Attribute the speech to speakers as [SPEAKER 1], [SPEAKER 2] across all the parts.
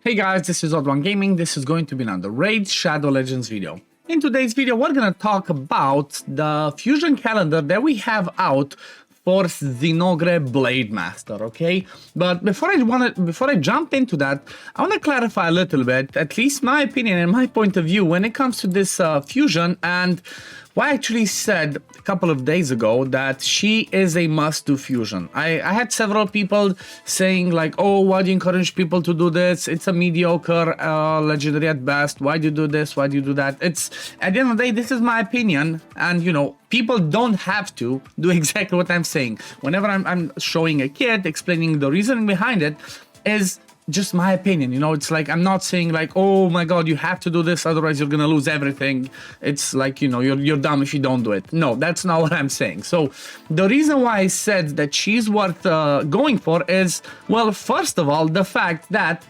[SPEAKER 1] Hey guys, this is OddOneGaming. This is going to be another Raid Shadow Legends video. In today's video, we're gonna talk about the fusion calendar that we have out for Zinogre Blade Master, okay? But before I jump into that, I want to clarify a little bit, at least my opinion and my point of view when it comes to this fusion, and I actually said a couple of days ago that she is a must-do fusion. I had several people saying like, oh, why do you encourage people to do this? It's a mediocre legendary at best. Why do you do this? Why do you do that? It's, at the end of the day, this is my opinion, and you know, people don't have to do exactly what I'm saying. Whenever I'm showing a kid, explaining the reasoning behind it, is just my opinion. You know, it's like, I'm not saying like, oh my god, you have to do this, otherwise you're gonna lose everything. It's like, you know, you're dumb if you don't do it. No, that's not what I'm saying. So the reason why I said that she's worth going for is, well, first of all, the fact that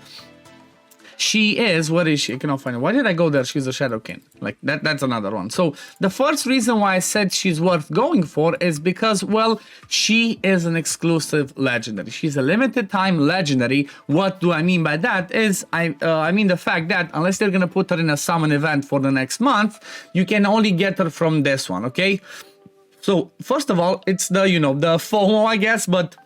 [SPEAKER 1] she is, what is she? I cannot find it. Why did I go there? She's a Shadowkin. Like, that's another one. So the first reason why I said she's worth going for is because, well, she is an exclusive legendary. She's a limited time legendary. What do I mean by that is, I mean the fact that unless they're gonna put her in a summon event for the next month, you can only get her from this one, okay? So first of all, it's the, you know, the FOMO, I guess, but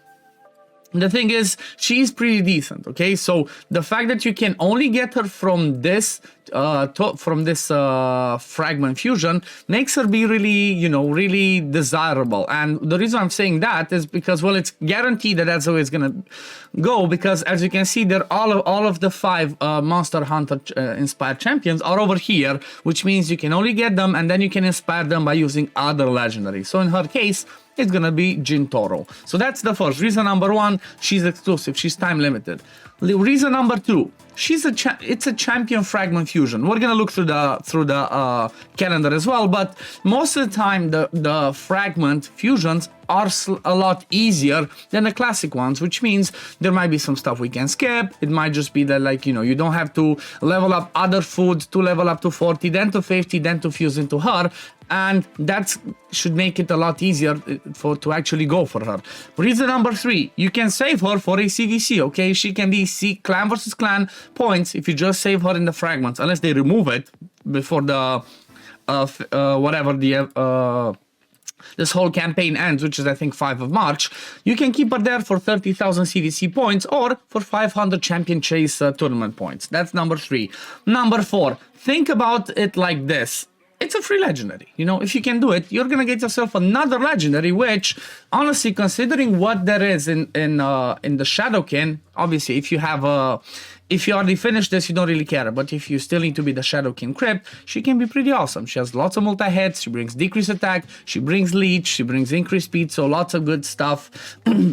[SPEAKER 1] the thing is, she's pretty decent, okay? So the fact that you can only get her from this fragment fusion makes her be really, you know, really desirable. And the reason I'm saying that is because, well, it's guaranteed that that's the way it's gonna go, because as you can see, they're all of the 5 Monster Hunter inspired champions are over here, which means you can only get them and then you can inspire them by using other legendaries. So in her case, it's gonna be Jintoro. So that's the first reason. Number one, she's exclusive, she's time limited. Reason number two, it's a champion fragment fusion. We're gonna look through the calendar as well, but most of the time the fragment fusions are a lot easier than the classic ones, which means there might be some stuff we can skip. It might just be that, like, you know, you don't have to level up other food to level up to 40, then to 50, then to fuse into her, and that should make it a lot easier to actually go for her. Reason number three, you can save her for a CVC, okay? She can be clan versus clan points if you just save her in the fragments, unless they remove it before the this whole campaign ends, which is I think 5 of March. You can keep her there for 30,000 CVC points or for 500 champion chase tournament points. That's number three. Number four, think about it like this. It's a free legendary. You know, if you can do it, you're gonna get yourself another legendary, which, honestly, considering what there is in the Shadowkin, obviously, if you already finished this, you don't really care. But if you still need to be the Shadowkin Crypt, she can be pretty awesome. She has lots of multi-hits, she brings decreased attack, she brings leech, she brings increased speed, so lots of good stuff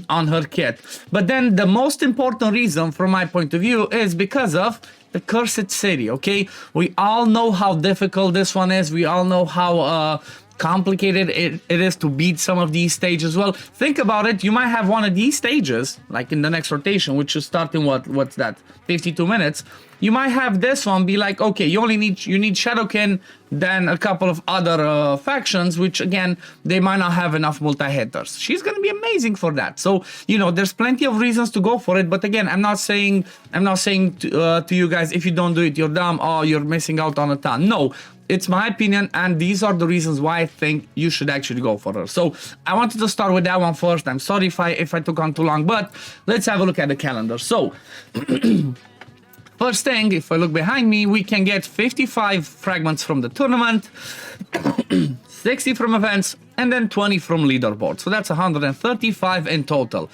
[SPEAKER 1] on her kit. But then the most important reason, from my point of view, is because of the Cursed City, okay? We all know how difficult this one is. We all know how complicated it is to beat some of these stages. Well, think about it. You might have one of these stages, like in the next rotation, which is starting what's that, 52 minutes. You might have this one be like, okay, you need Shadowkin, then a couple of other factions, which again, they might not have enough multi-hitters. She's gonna be amazing for that. So, you know, there's plenty of reasons to go for it. But again, I'm not saying to you guys, if you don't do it, you're dumb, or you're missing out on a ton. No, it's my opinion, and these are the reasons why I think you should actually go for her. So I wanted to start with that one first. I'm sorry if I took on too long, but let's have a look at the calendar. So first thing, if I look behind me, we can get 55 fragments from the tournament, 60 from events, and then 20 from leaderboard. So that's 135 in total.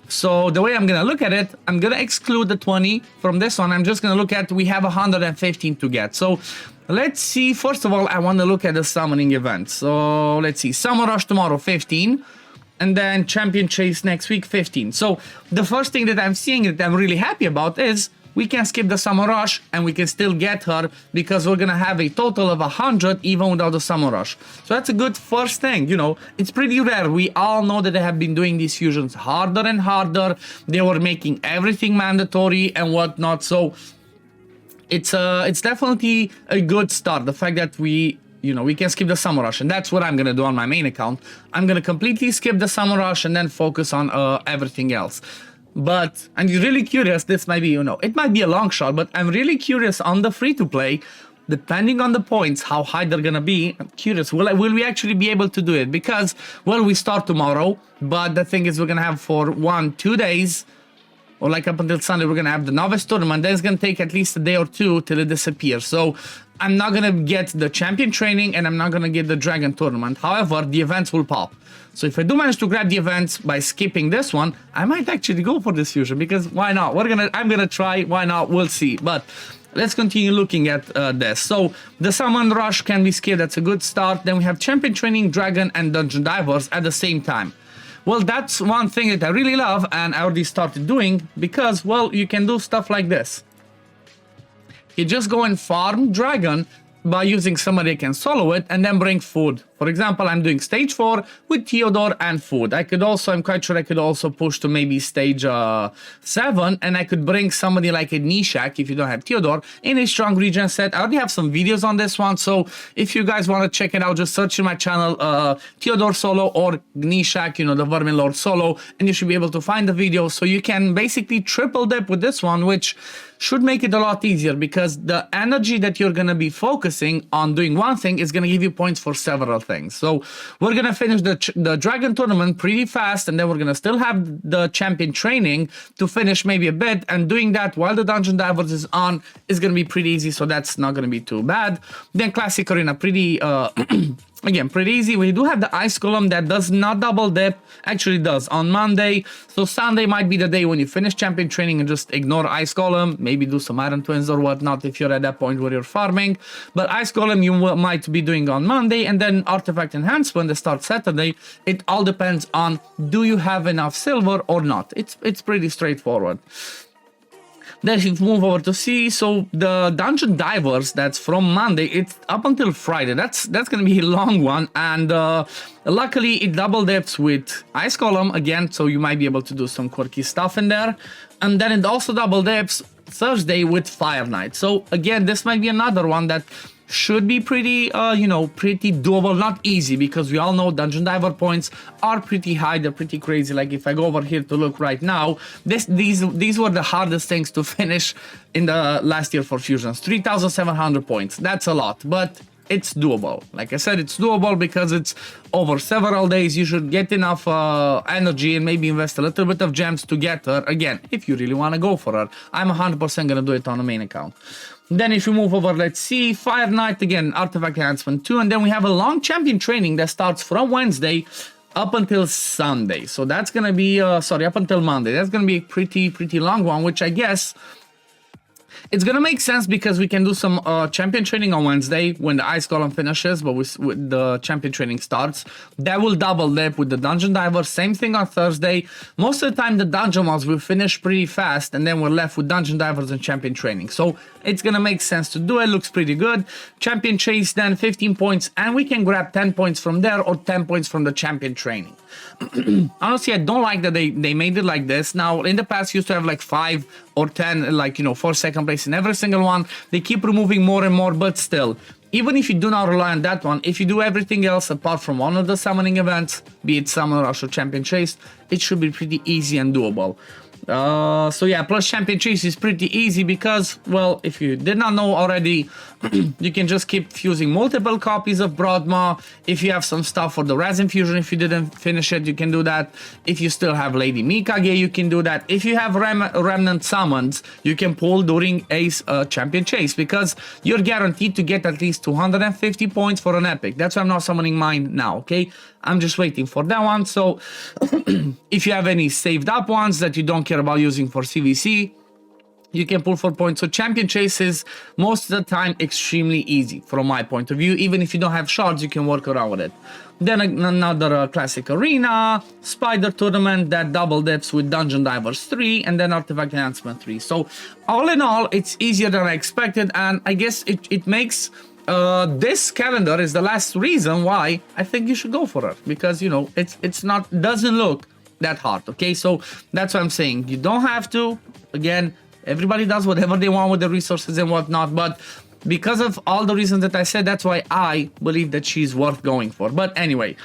[SPEAKER 1] So the way I'm gonna look at it, I'm gonna exclude the 20 from this one. I'm just gonna look at, we have 115 to get. So let's see, first of all, I want to look at the summoning event. So let's see, Summer Rush tomorrow, 15. And then Champion Chase next week, 15. So the first thing that I'm seeing that I'm really happy about is we can skip the Summer Rush and we can still get her, because we're gonna have a total of 100 even without the Summer Rush. So that's a good first thing. You know, it's pretty rare. We all know that they have been doing these fusions harder and harder. They were making everything mandatory and whatnot. So it's definitely a good start. The fact that we can skip the Summer Rush, and that's what I'm gonna do on my main account. I'm gonna completely skip the Summer Rush and then focus on everything else. But I'm really curious, this might be, you know, it might be a long shot, but I'm really curious on the free-to-play, depending on the points, how high they're gonna be. I'm curious, will we actually be able to do it? Because, well, we start tomorrow, but the thing is we're gonna have for 2 days, or like up until Sunday, we're gonna have the novice tournament. Then it's gonna take at least a day or two till it disappears. So I'm not gonna get the champion training and I'm not gonna get the dragon tournament. However, the events will pop. So if I do manage to grab the events by skipping this one, I might actually go for this fusion, because why not? I'm gonna try, why not? We'll see. But let's continue looking at this. So the summon rush can be skipped, that's a good start. Then we have champion training, dragon, and dungeon divers at the same time. Well, that's one thing that I really love, and I already started doing, because, well, you can do stuff like this. You just go and farm dragon by using somebody that can solo it, and then bring food. For example, I'm doing stage 4 with Theodore and food. I'm quite sure I could also push to maybe stage 7, and I could bring somebody like a Nishak, if you don't have Theodore, in a strong regen set. I already have some videos on this one, so if you guys want to check it out, just search in my channel, Theodore solo or Nishak, you know, the Vermin Lord solo, and you should be able to find the video. So you can basically triple dip with this one, which should make it a lot easier, because the energy that you're going to be focusing on doing one thing is going to give you points for several things. So we're going to finish the dragon tournament pretty fast, and then we're going to still have the champion training to finish maybe a bit, and doing that while the dungeon divers is on is going to be pretty easy, so that's not going to be too bad. Then classic arena, pretty again, pretty easy. We do have the ice column that does not double dip, actually does on Monday. So Sunday might be the day when you finish champion training and just ignore ice column, maybe do some iron twins or whatnot if you're at that point where you're farming. But ice column you might be doing on Monday, and then artifact enhancement that starts Saturday. It all depends on, do you have enough silver or not. It's pretty straightforward. Then if you move over to C, so the dungeon divers, that's from Monday, it's up until Friday. That's gonna be a long one, and luckily it double dips with ice column again, so you might be able to do some quirky stuff in there. And then it also double dips Thursday with Fire Night. So again, this might be another one that should be pretty, you know, pretty doable. Not easy, because we all know dungeon diver points are pretty high. They're pretty crazy. Like if I go over here to look right now, these were the hardest things to finish in the last year for fusions. 3,700 points. That's a lot, but it's doable. Like I said, it's doable because it's over several days. You should get enough energy and maybe invest a little bit of gems to get her. Again, if you really want to go for her, I'm 100% gonna do it on the main account. Then if you move over, let's see, Fire Night, again, Artifact Enhancement 2, and then we have a long champion training that starts from Wednesday up until Sunday. So that's gonna be, up until Monday. That's gonna be a pretty long one, which I guess it's gonna make sense, because we can do some champion training on Wednesday when the ice column finishes, but with the champion training starts. That will double dip with the dungeon diver. Same thing on Thursday. Most of the time the dungeon ones will finish pretty fast, and then we're left with dungeon divers and champion training. So it's gonna make sense to do it. Looks pretty good. Champion chase, then 15 points, and we can grab 10 points from there or 10 points from the champion training. Honestly, I don't like that they made it like this. Now, in the past, used to have like 5 or 10, like, you know, for second place in every single one. They keep removing more and more, but still, even if you do not rely on that one, if you do everything else apart from one of the summoning events, be it Summon Rush or Champion Chase, it should be pretty easy and doable. So yeah, plus Champion Chase is pretty easy because, well, if you did not know already, you can just keep fusing multiple copies of Broadmaw. If you have some stuff for the Resin Fusion, if you didn't finish it, you can do that. If you still have Lady Mikage, you can do that. If you have Remnant Summons, you can pull during Ace Champion Chase, because you're guaranteed to get at least 250 points for an epic. That's why I'm not summoning mine now, okay? I'm just waiting for that one. So if you have any saved up ones that you don't care about using for CVC, you can pull for points. So Champion Chase is most of the time extremely easy from my point of view. Even if you don't have shards, you can work around with it. Then another classic arena, Spider Tournament that double dips with Dungeon Divers 3 and then Artifact Enhancement 3. So all in all, it's easier than I expected, and I guess it makes this calendar is the last reason why I think you should go for it, because, you know, doesn't look that hard. Okay, so that's what I'm saying. You don't have to. Again, everybody does whatever they want with the resources and whatnot, but because of all the reasons that I said, that's why I believe that she's worth going for. But anyway,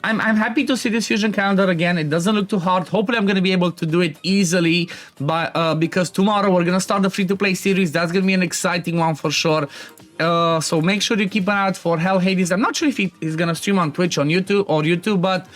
[SPEAKER 1] I'm happy to see this fusion calendar again. It doesn't look too hard. Hopefully I'm gonna be able to do it easily, but because tomorrow we're gonna start the free-to-play series. That's gonna be an exciting one for sure. So make sure you keep an eye out for Hell Hades. I'm not sure if he's gonna stream on Twitch, on YouTube, but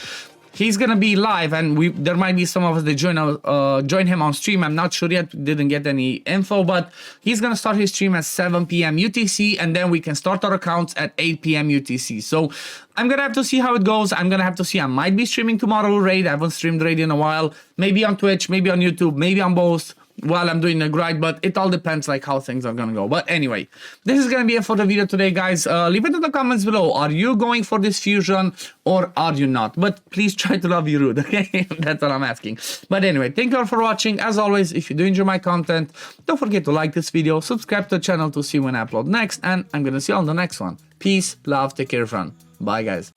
[SPEAKER 1] he's gonna be live, and there might be some of us that join him on stream. I'm not sure yet. Didn't get any info, but he's gonna start his stream at 7 p.m. UTC, and then we can start our accounts at 8 p.m. UTC. So I'm gonna have to see how it goes. I'm gonna have to see. I might be streaming tomorrow Raid. I haven't streamed Raid in a while. Maybe on Twitch, maybe on YouTube, maybe on both while I'm doing the grind, but it all depends like how things are gonna go. But anyway, this is gonna be it for the video today, guys. Leave it in the comments below. Are you going for this fusion or are you not? But please try to love you rude, okay? That's what I'm asking. But anyway, thank you all for watching. As always, if you do enjoy my content, don't forget to like this video, subscribe to the channel to see when I upload next, and I'm gonna see you on the next one. Peace, love, take care, everyone. Bye, guys.